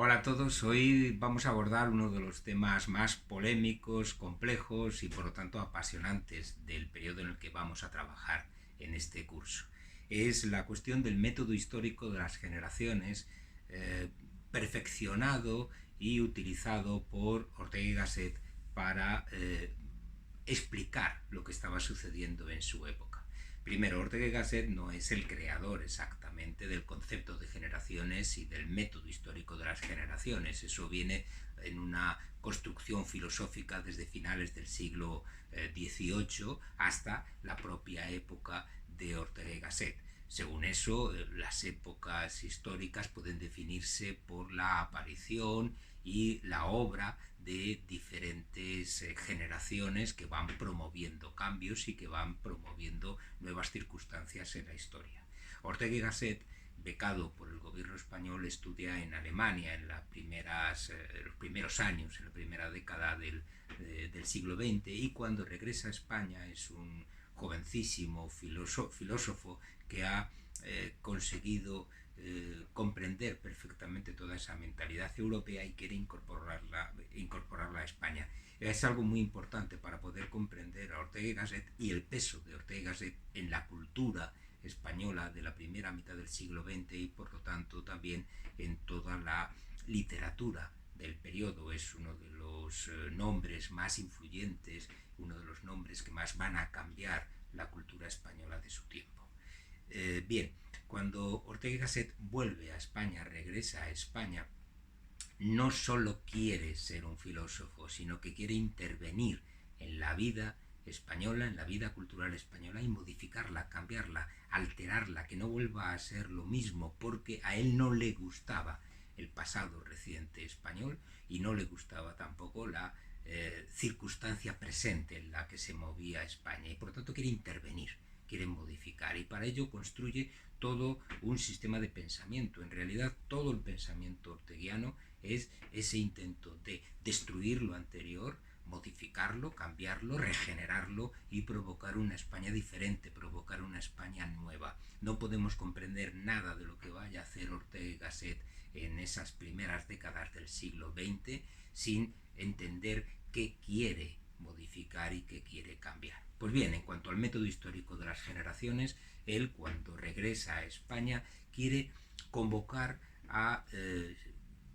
Hola a todos, hoy vamos a abordar uno de los temas más polémicos, complejos y por lo tanto apasionantes del periodo en el que vamos a trabajar en este curso. Es la cuestión del método histórico de las generaciones, eh, perfeccionado y utilizado por Ortega y Gasset para explicar lo que estaba sucediendo en su época. Primero, Ortega y Gasset no es el creador exactamente del concepto de generaciones y del método histórico de las generaciones. Eso viene en una construcción filosófica desde finales del siglo XVIII hasta la propia época de Ortega y Gasset. Según eso, las épocas históricas pueden definirse por la aparición y la obra de diferentes generaciones que van promoviendo cambios y que van promoviendo nuevas circunstancias en la historia. Ortega y Gasset, becado por el gobierno español, estudia en Alemania en los primeros años, en la primera década del siglo XX, y cuando regresa a España es un jovencísimo filósofo que ha conseguido comprender perfectamente toda esa mentalidad europea y quiere incorporarla a España. Es algo muy importante para poder comprender a Ortega y Gasset y el peso de Ortega y Gasset en la cultura española de la primera mitad del siglo XX y por lo tanto también en toda la literatura del periodo. Es uno de los nombres más influyentes, uno de los nombres que más van a cambiar la cultura española de su tiempo. Bien, cuando Ortega y Gasset vuelve a España, regresa a España, no solo quiere ser un filósofo, sino que quiere intervenir en la vida española, en la vida cultural española y modificarla, cambiarla, alterarla, que no vuelva a ser lo mismo, porque a él no le gustaba el pasado reciente español y no le gustaba tampoco la circunstancia presente en la que se movía España y por lo tanto quiere intervenir, quiere modificar y para ello construye todo un sistema de pensamiento. En realidad todo el pensamiento orteguiano es ese intento de destruir lo anterior, modificarlo, cambiarlo, regenerarlo y provocar una España diferente, provocar una España nueva. No podemos comprender nada de lo que vaya a hacer Ortega y Gasset en esas primeras décadas del siglo XX sin entender qué quiere modificar y qué quiere cambiar. Pues bien, en cuanto al método histórico de las generaciones, él cuando regresa a España quiere convocar a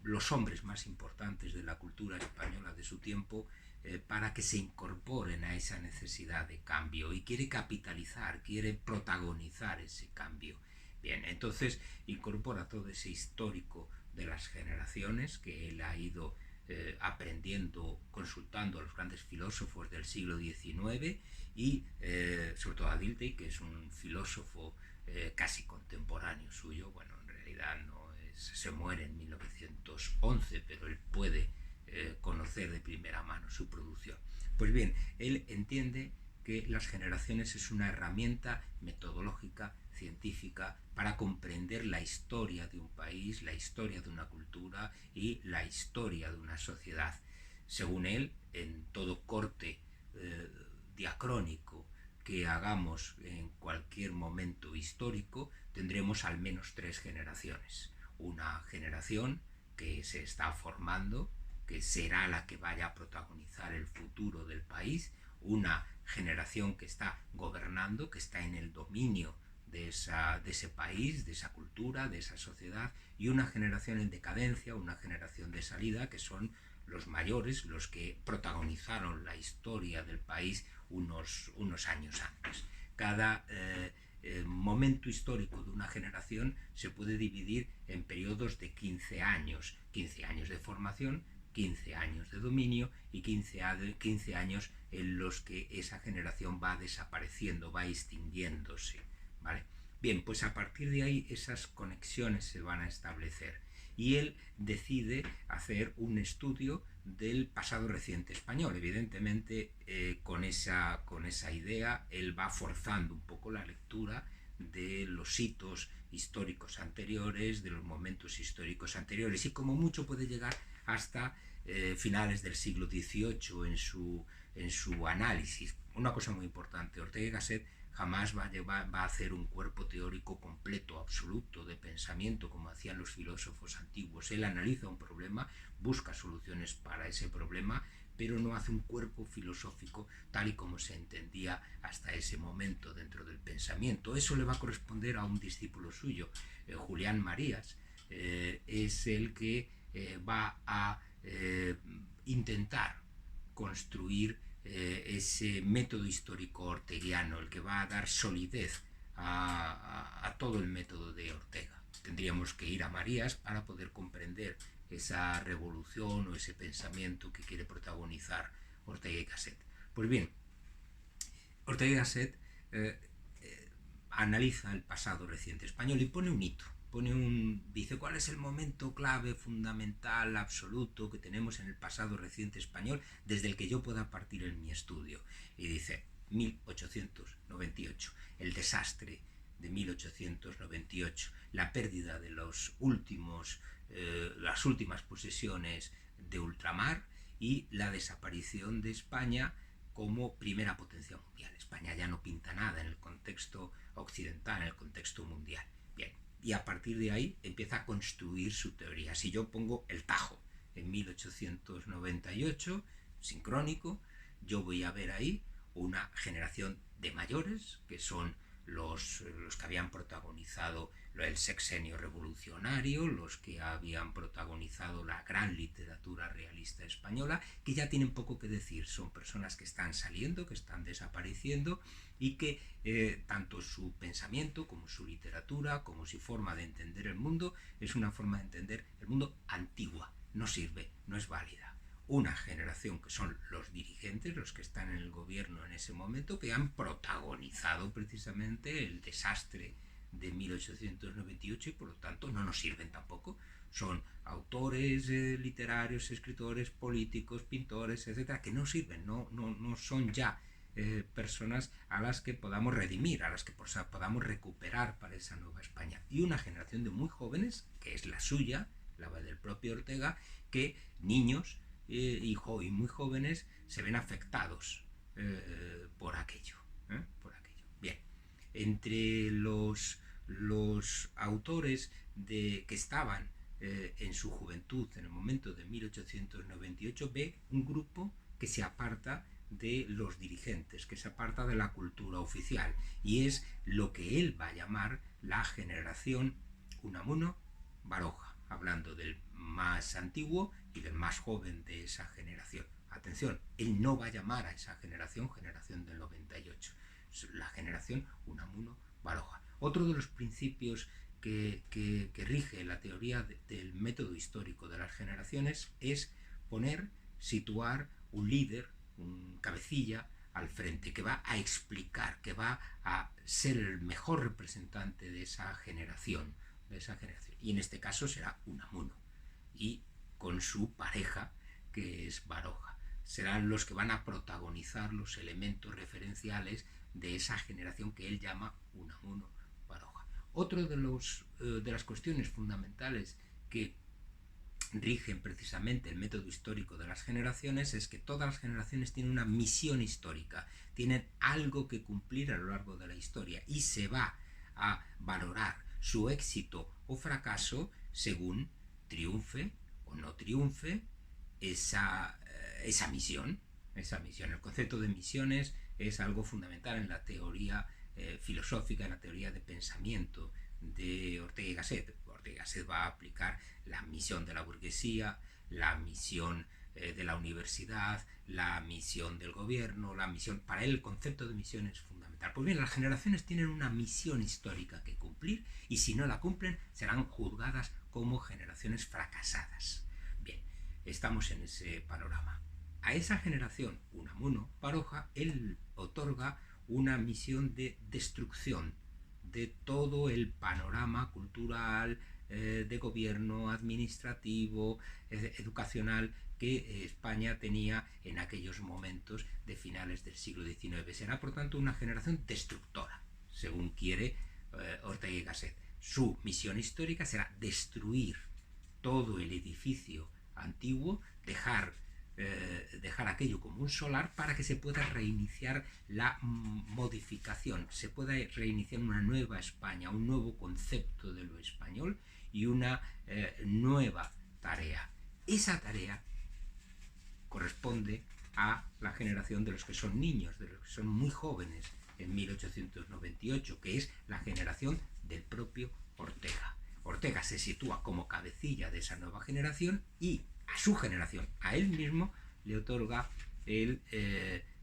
los hombres más importantes de la cultura española de su tiempo para que se incorporen a esa necesidad de cambio y quiere capitalizar, quiere protagonizar ese cambio. Bien, entonces incorpora todo ese histórico de las generaciones que él ha ido aprendiendo, consultando a los grandes filósofos del siglo XIX y sobre todo a Dilthey, que es un filósofo casi contemporáneo suyo. Bueno, en realidad no es, se muere en 1911, pero él puede conocer de primera mano su producción. Pues bien, él entiende que las generaciones es una herramienta metodológica, científica, para comprender la historia de un país, la historia de una cultura y la historia de una sociedad. Según él, en todo corte diacrónico que hagamos en cualquier momento histórico, tendremos al menos tres generaciones. Una generación que se está formando, que será la que vaya a protagonizar el futuro del país, una generación que está gobernando, que está en el dominio de ese país, de esa cultura, de esa sociedad, y una generación en decadencia, una generación de salida, que son los mayores, los que protagonizaron la historia del país unos años antes. Cada momento histórico de una generación se puede dividir en periodos de 15 años de formación, 15 años de dominio y 15 años en los que esa generación va desapareciendo, va extinguiéndose, ¿vale? Bien, pues a partir de ahí esas conexiones se van a establecer y él decide hacer un estudio del pasado reciente español. Evidentemente, con esa idea, él va forzando un poco la lectura de los hitos históricos anteriores, de los momentos históricos anteriores, y como mucho puede llegar hasta finales del siglo XVIII en su análisis. Una cosa muy importante, Ortega y Gasset jamás va a hacer un cuerpo teórico completo, absoluto, de pensamiento, como hacían los filósofos antiguos. Él analiza un problema, busca soluciones para ese problema, pero no hace un cuerpo filosófico tal y como se entendía hasta ese momento dentro del pensamiento. Eso le va a corresponder a un discípulo suyo, Julián Marías. Es el que va a intentar construir ese método histórico orteguiano, el que va a dar solidez a todo el método de Ortega. Tendríamos que ir a Marías para poder comprender esa revolución o ese pensamiento que quiere protagonizar Ortega y Gasset. Pues bien, Ortega y Gasset analiza el pasado reciente español y pone un hito. Dice cuál es el momento clave, fundamental, absoluto que tenemos en el pasado reciente español desde el que yo pueda partir en mi estudio. Y dice 1898, el desastre de 1898, la pérdida de las últimas posesiones de ultramar y la desaparición de España como primera potencia mundial. España ya no pinta nada en el contexto occidental, en el contexto mundial. Bien, y a partir de ahí empieza a construir su teoría. Si yo pongo el tajo en 1898, sincrónico, yo voy a ver ahí una generación de mayores, que son los que habían protagonizado el sexenio revolucionario, los que habían protagonizado la gran literatura realista española, que ya tienen poco que decir. Son personas que están saliendo, que están desapareciendo y que tanto su pensamiento como su literatura, como su forma de entender el mundo, es una forma de entender el mundo antigua, no sirve, no es válida. Una generación que son los dirigentes, los que están en el gobierno en ese momento, que han protagonizado precisamente el desastre de 1898 y por lo tanto no nos sirven tampoco. Son autores literarios, escritores, políticos, pintores, etcétera, que no sirven, no son ya personas a las que podamos redimir, a las que podamos recuperar para esa nueva España. Y una generación de muy jóvenes, que es la suya, la del propio Ortega, que niños y muy jóvenes se ven afectados por aquello. Bien, entre los autores que estaban en su juventud en el momento de 1898, ve un grupo que se aparta de los dirigentes, que se aparta de la cultura oficial, y es lo que él va a llamar la generación Unamuno Baroja, hablando del más antiguo y del más joven de esa generación. Atención, él no va a llamar a esa generación del 98, la generación Unamuno Baroja. Otro de los principios que rige la teoría del método histórico de las generaciones es situar un líder, un cabecilla al frente, que va a explicar, que va a ser el mejor representante de esa generación. Y en este caso será Unamuno, y con su pareja, que es Baroja. Serán los que van a protagonizar los elementos referenciales de esa generación que él llama Unamuno Baroja. Otro de las cuestiones fundamentales que rigen precisamente el método histórico de las generaciones es que todas las generaciones tienen una misión histórica, tienen algo que cumplir a lo largo de la historia, y se va a valorar su éxito o fracaso según triunfe o no triunfe esa misión. El concepto de misiones es algo fundamental en la teoría filosófica, en la teoría de pensamiento de Ortega y Gasset. Ortega y Gasset va a aplicar la misión de la burguesía, la misión de la universidad, la misión del gobierno, la misión. Para él el concepto de misión es fundamental. Pues bien, las generaciones tienen una misión histórica que cumplir, y si no la cumplen serán juzgadas como generaciones fracasadas. Bien, estamos en ese panorama. A esa generación Unamuno Baroja él otorga una misión de destrucción de todo el panorama cultural, de gobierno, administrativo, educacional que España tenía en aquellos momentos de finales del siglo XIX. Será, por tanto, una generación destructora, según quiere Ortega y Gasset. Su misión histórica será destruir todo el edificio antiguo, dejar dejar aquello como un solar para que se pueda reiniciar la modificación, se pueda reiniciar una nueva España, un nuevo concepto de lo español y una nueva tarea. Esa tarea corresponde a la generación de los que son niños, de los que son muy jóvenes en 1898, que es la generación del propio Ortega. Ortega se sitúa como cabecilla de esa nueva generación y a su generación, a él mismo, le otorga el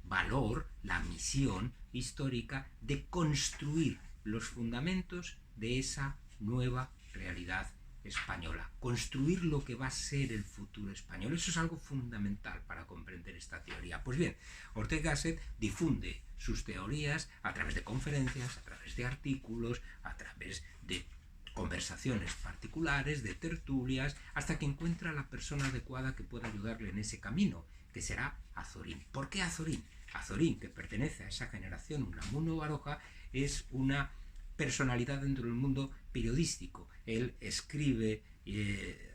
valor, la misión histórica de construir los fundamentos de esa nueva realidad española, construir lo que va a ser el futuro español. Eso es algo fundamental para comprender esta teoría. Pues bien, Ortega y Gasset difunde sus teorías a través de conferencias, a través de artículos, a través de conversaciones particulares, de tertulias, hasta que encuentra la persona adecuada que pueda ayudarle en ese camino, que será Azorín. ¿Por qué Azorín? Azorín, que pertenece a esa generación, Unamuno Baroja, es una personalidad dentro del mundo periodístico. Él escribe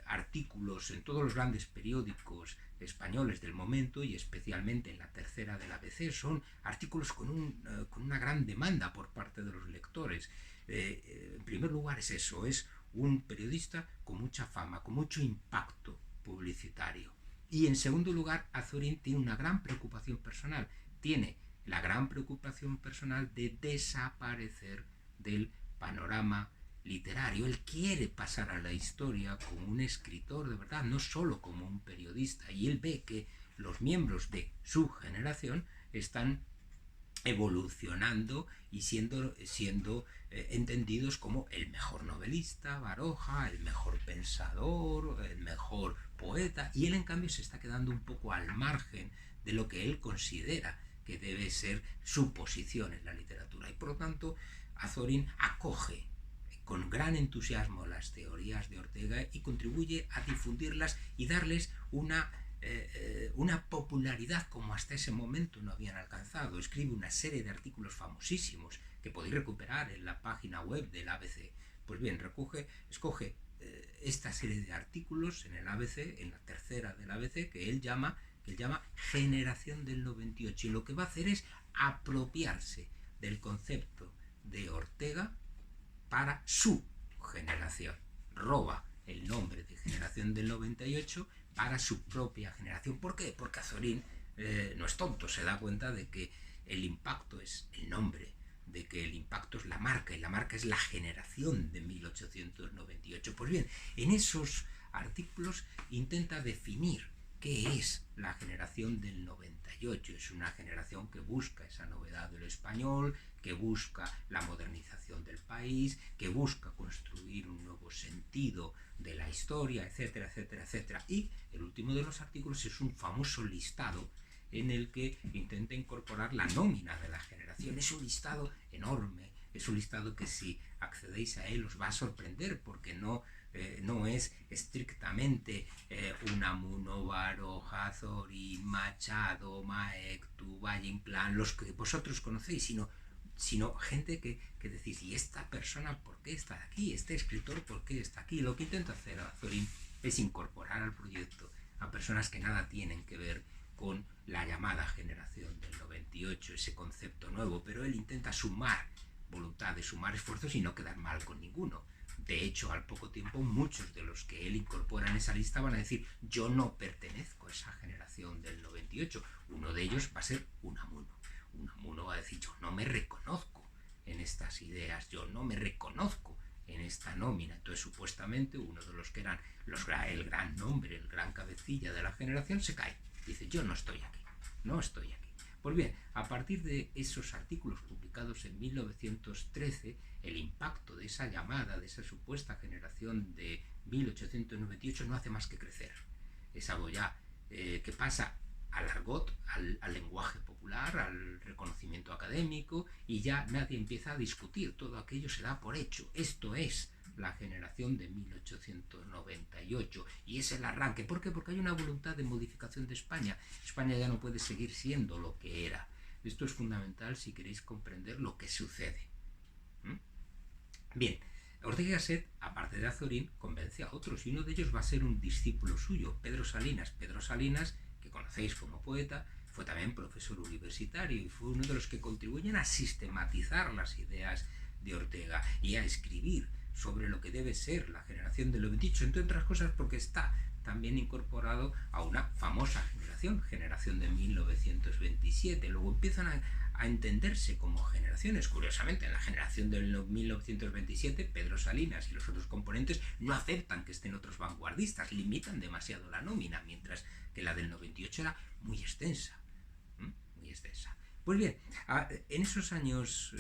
artículos en todos los grandes periódicos españoles del momento y especialmente en la tercera del ABC. Son artículos con una gran demanda por parte de los lectores. En primer lugar es eso, es un periodista con mucha fama, con mucho impacto publicitario. Y en segundo lugar, Azorín tiene una gran preocupación personal. Tiene la gran preocupación personal de desaparecer del panorama literario. Él quiere pasar a la historia como un escritor de verdad, no solo como un periodista. Y él ve que los miembros de su generación están evolucionando y siendo entendidos como el mejor novelista, Baroja, el mejor pensador, el mejor poeta, y él en cambio se está quedando un poco al margen de lo que él considera que debe ser su posición en la literatura. Y por lo tanto, Azorín acoge con gran entusiasmo las teorías de Ortega y contribuye a difundirlas y darles una popularidad como hasta ese momento no habían alcanzado. Escribe una serie de artículos famosísimos que podéis recuperar en la página web del ABC. Pues bien, escoge esta serie de artículos en el ABC, en la tercera del ABC, que él llama Generación del 98, y lo que va a hacer es apropiarse del concepto de Ortega para su generación. Roba el nombre de Generación del 98 para su propia generación. ¿Por qué? Porque Azorín no es tonto, se da cuenta de que el impacto es el nombre, de que el impacto es la marca, y la marca es la generación de 1898. Pues bien, en esos artículos intenta definir qué es la generación del 98. Es una generación que busca esa novedad del español, que busca la modernización del país, que busca construir un nuevo sentido de la historia, etcétera, etcétera, etcétera. Y el último de los artículos es un famoso listado en el que intenta incorporar la nómina de la generación. Es un listado enorme, es un listado que si accedéis a él os va a sorprender, porque no es estrictamente Unamuno, Baroja, Azorín, Machado, Maeztu, Valle Inclán, los que vosotros conocéis, sino gente que decís, ¿y esta persona por qué está aquí? ¿Este escritor por qué está aquí? Lo que intenta hacer Azorín es incorporar al proyecto a personas que nada tienen que ver con la llamada generación del 98, ese concepto nuevo, pero él intenta sumar voluntades, sumar esfuerzos y no quedar mal con ninguno. De hecho, al poco tiempo, muchos de los que él incorpora en esa lista van a decir, yo no pertenezco a esa generación del 98. Uno de ellos va a ser Unamuno. Unamuno va a decir, yo no me reconozco en estas ideas, yo no me reconozco en esta nómina. Entonces, supuestamente, uno de los que eran el gran nombre, el gran cabecilla de la generación, se cae. Dice, yo no estoy aquí, no estoy aquí. Pues bien, a partir de esos artículos publicados en 1913, el impacto de esa llamada, de esa supuesta generación de 1898 no hace más que crecer. Es algo ya que pasa al argot, al lenguaje popular, al reconocimiento académico, y ya nadie empieza a discutir, todo aquello se da por hecho. Esto es la generación de 1898 y es el arranque. ¿Por qué? Porque hay una voluntad de modificación de España. España ya no puede seguir siendo lo que era. Esto es fundamental si queréis comprender lo que sucede. Bien, Ortega y Gasset, aparte de Azorín, convence a otros, y uno de ellos va a ser un discípulo suyo, Pedro Salinas. Pedro Salinas, que conocéis como poeta, fue también profesor universitario y fue uno de los que contribuyen a sistematizar las ideas de Ortega y a escribir sobre lo que debe ser la generación del 28, entre otras cosas porque está también incorporado a una famosa generación de 1927. Luego empiezan a entenderse como generaciones. Curiosamente, en la generación del 1927, Pedro Salinas y los otros componentes no aceptan que estén otros vanguardistas, limitan demasiado la nómina, mientras que la del 98 era muy extensa. Muy extensa. Pues bien, en esos años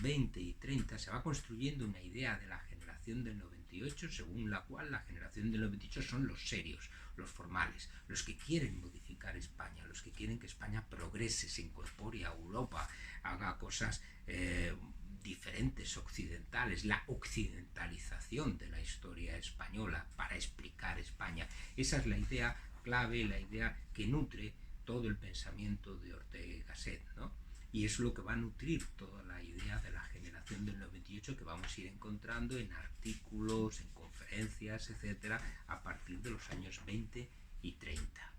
20 y 30 se va construyendo una idea de la generación del 98, según la cual la generación del 98 son los serios, los formales, los que quieren modificar España, los que quieren que España progrese, se incorpore a Europa, haga cosas diferentes, occidentales, la occidentalización de la historia española para explicar España. Esa es la idea clave, la idea que nutre todo el pensamiento de Ortega y Gasset, ¿no? Y es lo que va a nutrir toda la idea de la generación del 98 que vamos a ir encontrando en artículos, en conferencias, etcétera, a partir de los años 20 y 30.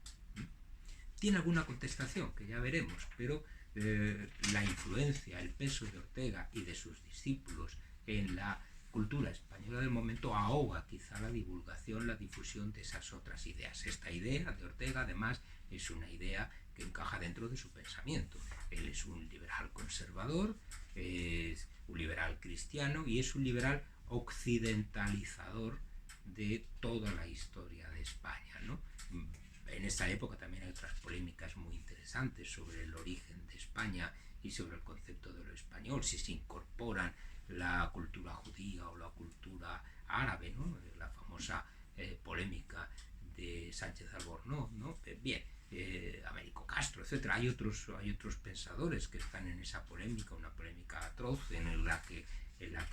Tiene alguna contestación, que ya veremos, pero la influencia, el peso de Ortega y de sus discípulos en la cultura española del momento ahoga quizá la divulgación, la difusión de esas otras ideas. Esta idea de Ortega, además, es una idea que encaja dentro de su pensamiento. Él es un liberal conservador, es un liberal cristiano y es un liberal occidentalizador de toda la historia de España, ¿no? En esta época también hay otras polémicas muy interesantes sobre el origen de España y sobre el concepto de lo español, si se incorporan la cultura judía o la cultura árabe, ¿no? La famosa polémica de Sánchez Albornoz, ¿no? Bien, Américo Castro, etcétera. Hay otros pensadores que están en esa polémica, una polémica atroz en la que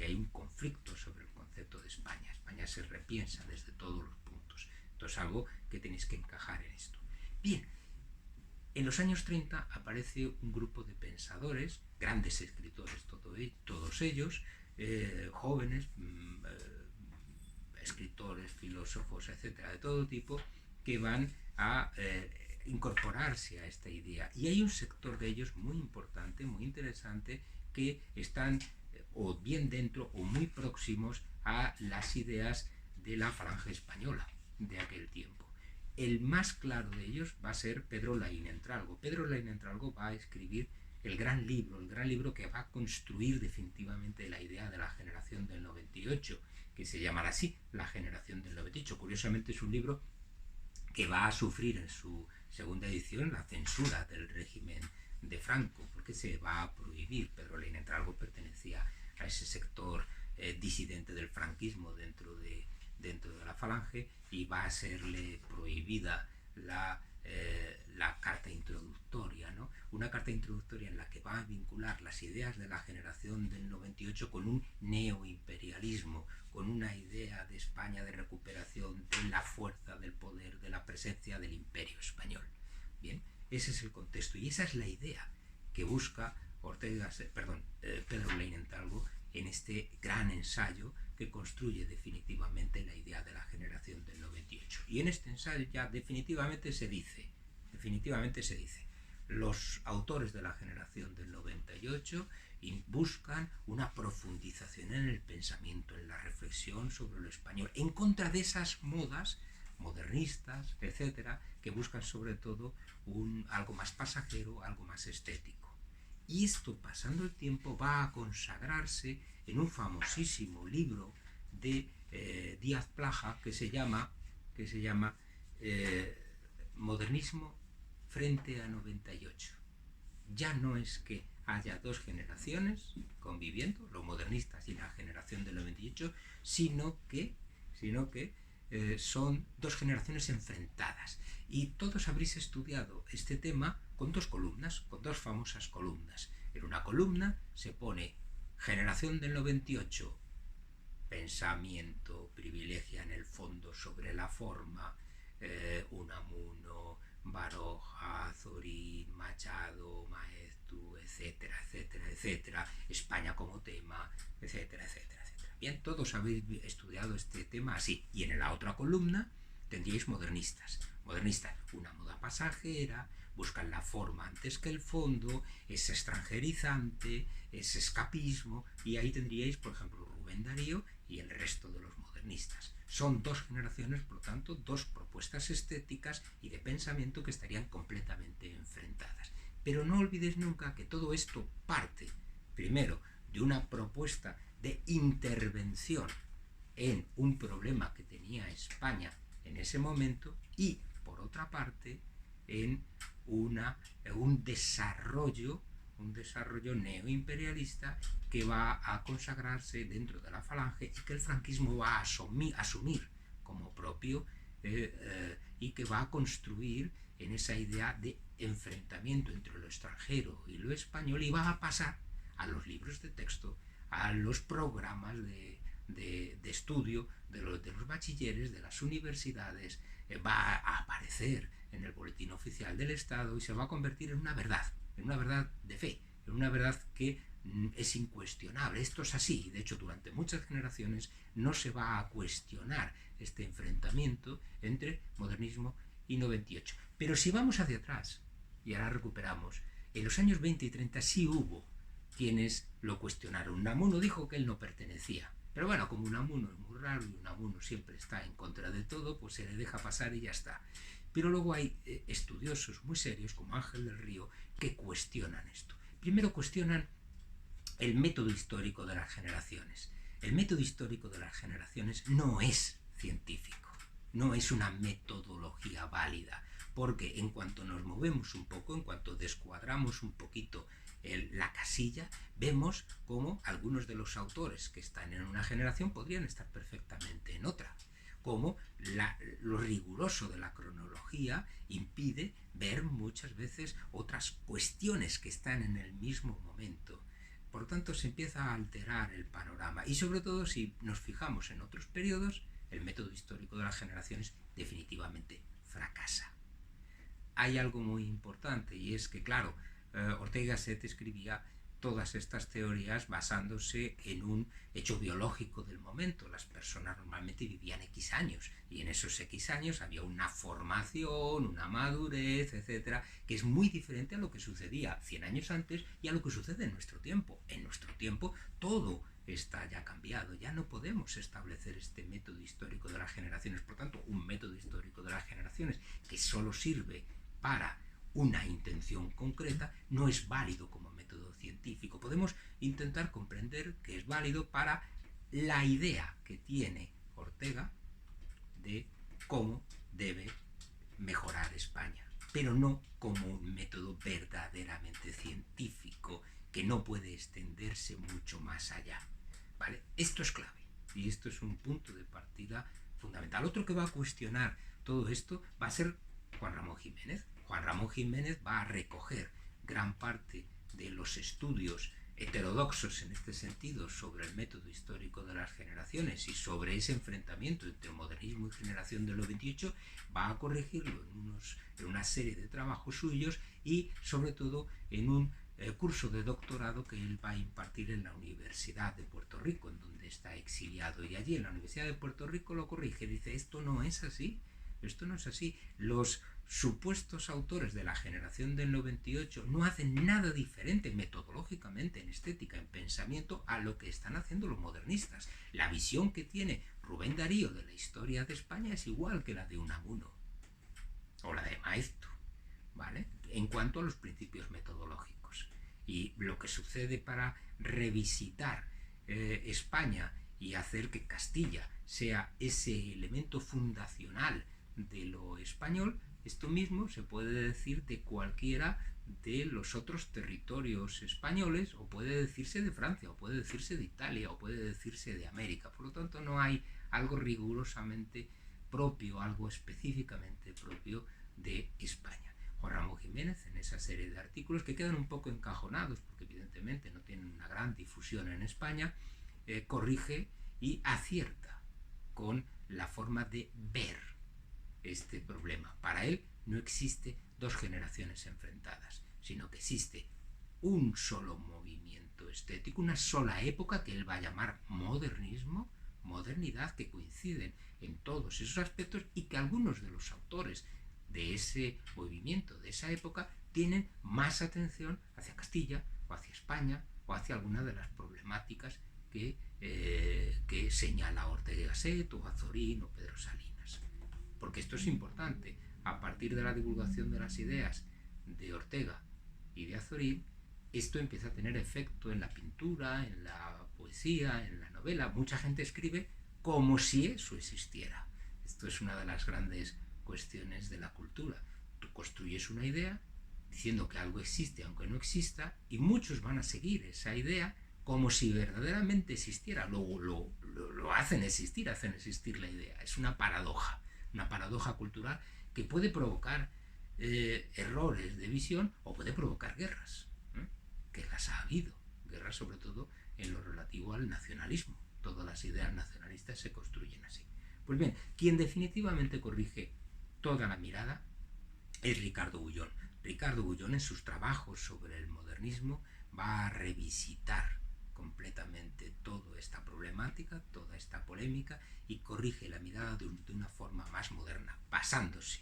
hay un conflicto sobre el concepto de España. España se repiensa desde todos los puntos. Esto es algo que tenéis que encajar en esto. Bien, en los años 30 aparece un grupo de pensadores, grandes escritores todos ellos, jóvenes, escritores, filósofos, etcétera, de todo tipo, que van a incorporarse a esta idea. Y hay un sector de ellos muy importante, muy interesante, que están o bien dentro o muy próximos a las ideas de la falange española de aquel tiempo. El más claro de ellos va a ser Pedro Laín Entralgo. Pedro Laín Entralgo va a escribir el gran libro que va a construir definitivamente la idea de la generación del 98, que se llamará así, la generación del 98. Curiosamente es un libro que va a sufrir en su segunda edición la censura del régimen de Franco, porque se va a prohibir. Pedro Laín Entralgo pertenecía a ese sector disidente del franquismo dentro de la falange y va a serle prohibida la carta introductoria, ¿no? Una carta introductoria en la que va a vincular las ideas de la generación del 98 con un neoimperialismo, con una idea de España de recuperación de la fuerza, del poder, de la presencia del imperio español. Bien, ese es el contexto y esa es la idea que busca Pedro Laín Entralgo en este gran ensayo que construye definitivamente la idea de la generación del 98. Y en este ensayo ya definitivamente se dice, los autores de la generación del 98 buscan una profundización en el pensamiento, en la reflexión sobre lo español, en contra de esas modas modernistas, etcétera, que buscan sobre todo algo más pasajero, algo más estético. Y esto, pasando el tiempo, va a consagrarse en un famosísimo libro de Díaz Plaja que se llama Modernismo frente a 98. Ya no es que haya dos generaciones conviviendo, los modernistas y la generación del 98, sino que son dos generaciones enfrentadas. Y todos habréis estudiado este tema con dos columnas, con dos famosas columnas. En una columna se pone generación del 98, pensamiento privilegia en el fondo sobre la forma, Unamuno, Baroja, Zorín, Machado, Maeztu, etcétera, etcétera, etcétera, España como tema, etcétera, etcétera, etcétera. Bien, todos habéis estudiado este tema así. Y en la otra columna tendríais modernistas. Modernistas, una moda pasajera, buscan la forma antes que el fondo, es extranjerizante, es escapismo, y ahí tendríais, por ejemplo, Rubén Darío y el resto de los modernistas. Son dos generaciones, por lo tanto, dos propuestas estéticas y de pensamiento que estarían completamente enfrentadas. Pero no olvidéis nunca que todo esto parte, primero, de una propuesta de intervención en un problema que tenía España en ese momento y, por otra parte, en un desarrollo neoimperialista que va a consagrarse dentro de la Falange y que el franquismo va a asumir como propio y que va a construir en esa idea de enfrentamiento entre lo extranjero y lo español, y va a pasar a los libros de texto, a los programas de estudio de los bachilleres, de las universidades, va a aparecer en el boletín oficial del Estado y se va a convertir en una verdad de fe, en una verdad que es incuestionable. Esto es así. De hecho, durante muchas generaciones no se va a cuestionar este enfrentamiento entre modernismo y 98. Pero si vamos hacia atrás, y ahora recuperamos, en los años 20 y 30 sí hubo quienes lo cuestionaron. Unamuno dijo que él no pertenecía. Pero bueno, como Unamuno es muy raro y Unamuno siempre está en contra de todo, pues se le deja pasar y ya está. Pero luego hay estudiosos muy serios, como Ángel del Río, que cuestionan esto. Primero cuestionan el método histórico de las generaciones. El método histórico de las generaciones no es científico, no es una metodología válida, porque en cuanto nos movemos un poco, en cuanto descuadramos un poquito la casilla, vemos cómo algunos de los autores que están en una generación podrían estar perfectamente en otra, como lo riguroso de la cronología impide ver muchas veces otras cuestiones que están en el mismo momento. Por tanto, se empieza a alterar el panorama, y sobre todo si nos fijamos en otros periodos, el método histórico de las generaciones definitivamente fracasa. Hay algo muy importante, y es que, claro, Ortega y Gasset escribía todas estas teorías basándose en un hecho biológico del momento. Las personas normalmente vivían X años, y en esos X años había una formación, una madurez, etcétera, que es muy diferente a lo que sucedía 100 años antes y a lo que sucede en nuestro tiempo. En nuestro tiempo todo está ya cambiado, ya no podemos establecer este método histórico de las generaciones. Por tanto, un método histórico de las generaciones que solo sirve para una intención concreta no es válido como método científico. Podemos intentar comprender que es válido para la idea que tiene Ortega de cómo debe mejorar España, pero no como un método verdaderamente científico que no puede extenderse mucho más allá. ¿Vale? Esto es clave y esto es un punto de partida fundamental. Otro que va a cuestionar todo esto va a ser Juan Ramón Jiménez. Juan Ramón Jiménez va a recoger gran parte de los estudios heterodoxos en este sentido sobre el método histórico de las generaciones y sobre ese enfrentamiento entre modernismo y generación del 28, va a corregirlo en una serie de trabajos suyos y sobre todo en un curso de doctorado que él va a impartir en la Universidad de Puerto Rico, en donde está exiliado, y allí en la Universidad de Puerto Rico lo corrige, dice: esto no es así, esto no es así. Los supuestos autores de la generación del 98 no hacen nada diferente metodológicamente, en estética, en pensamiento, a lo que están haciendo los modernistas. La visión que tiene Rubén Darío de la historia de España es igual que la de Unamuno o la de Maeztu, ¿vale? En cuanto a los principios metodológicos. Y lo que sucede para revisitar España y hacer que Castilla sea ese elemento fundacional de lo español, esto mismo se puede decir de cualquiera de los otros territorios españoles, o puede decirse de Francia, o puede decirse de Italia, o puede decirse de América. Por lo tanto, no hay algo rigurosamente propio, algo específicamente propio de España. Juan Ramón Jiménez, en esa serie de artículos que quedan un poco encajonados, porque evidentemente no tienen una gran difusión en España, corrige y acierta con la forma de ver este problema. Para él no existe dos generaciones enfrentadas, sino que existe un solo movimiento estético, una sola época que él va a llamar modernismo, modernidad, que coinciden en todos esos aspectos y que algunos de los autores de ese movimiento, de esa época, tienen más atención hacia Castilla o hacia España o hacia alguna de las problemáticas que señala Ortega y Gasset o Azorín o Pedro Salinas. Porque esto es importante. A partir de la divulgación de las ideas de Ortega y de Azorín, esto empieza a tener efecto en la pintura, en la poesía, en la novela. Mucha gente escribe como si eso existiera. Esto es una de las grandes cuestiones de la cultura. Tú construyes una idea diciendo que algo existe aunque no exista, y muchos van a seguir esa idea como si verdaderamente existiera. Luego lo hacen existir la idea. Es una paradoja cultural que puede provocar errores de visión o puede provocar guerras, que las ha habido, guerras sobre todo en lo relativo al nacionalismo. Todas las ideas nacionalistas se construyen así. Pues bien, quien definitivamente corrige toda la mirada es Ricardo Bullón. Ricardo Bullón, en sus trabajos sobre el modernismo, va a revisitar completamente toda esta problemática, toda esta polémica, y corrige la mirada de una forma más moderna, basándose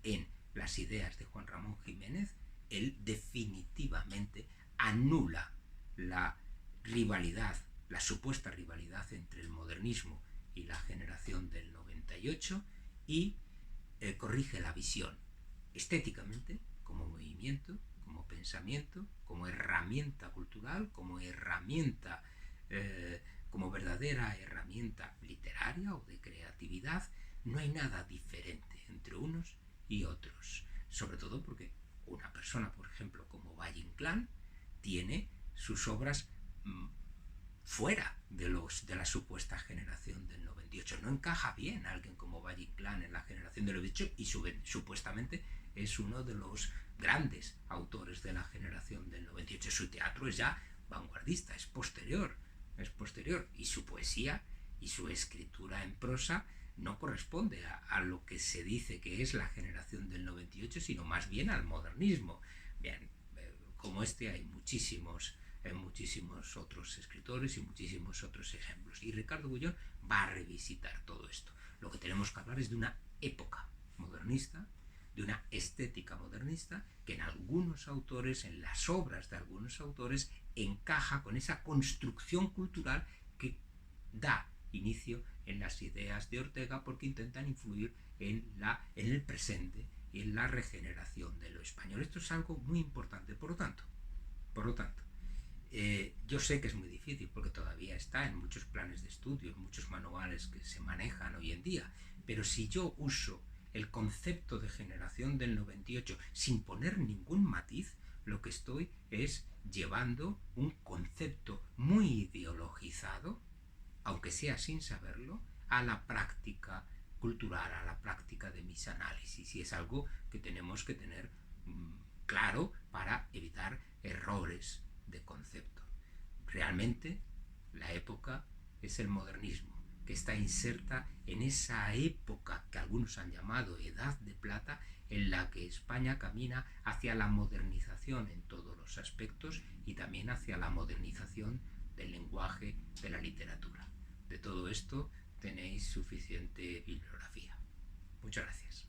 en las ideas de Juan Ramón Jiménez. Él definitivamente anula la rivalidad, la supuesta rivalidad entre el modernismo y la generación del 98, y corrige la visión estéticamente, como movimiento, como pensamiento, como herramienta cultural, como herramienta, como verdadera herramienta literaria o de creatividad. No hay nada diferente entre unos y otros, sobre todo porque una persona, por ejemplo, como Valle Inclán, tiene sus obras fuera de la supuesta generación del 98. No encaja bien a alguien como Valle Inclán en la generación del 98, y supuestamente es uno de los grandes autores de la generación del 98. Su teatro es ya vanguardista, es posterior, y su poesía y su escritura en prosa no corresponde a lo que se dice que es la generación del 98, sino más bien al modernismo. Bien, como este hay muchísimos otros escritores y muchísimos otros ejemplos. Y Ricardo Bullón va a revisitar todo esto. Lo que tenemos que hablar es de una época modernista, de una estética modernista, que en algunos autores, en las obras de algunos autores, encaja con esa construcción cultural que da inicio en las ideas de Ortega, porque intentan influir en el presente y en la regeneración de lo español. Esto es algo muy importante. Por lo tanto, yo sé que es muy difícil porque todavía está en muchos planes de estudio, en muchos manuales que se manejan hoy en día, pero si yo uso el concepto de generación del 98 sin poner ningún matiz, lo que estoy es llevando un concepto muy ideologizado, aunque sea sin saberlo, a la práctica cultural, a la práctica de mis análisis, y es algo que tenemos que tener claro para evitar errores de concepto. Realmente la época es el modernismo, que está inserta en esa época que algunos han llamado Edad de Plata, en la que España camina hacia la modernización en todos los aspectos y también hacia la modernización del lenguaje, de la literatura. De todo esto tenéis suficiente bibliografía. Muchas gracias.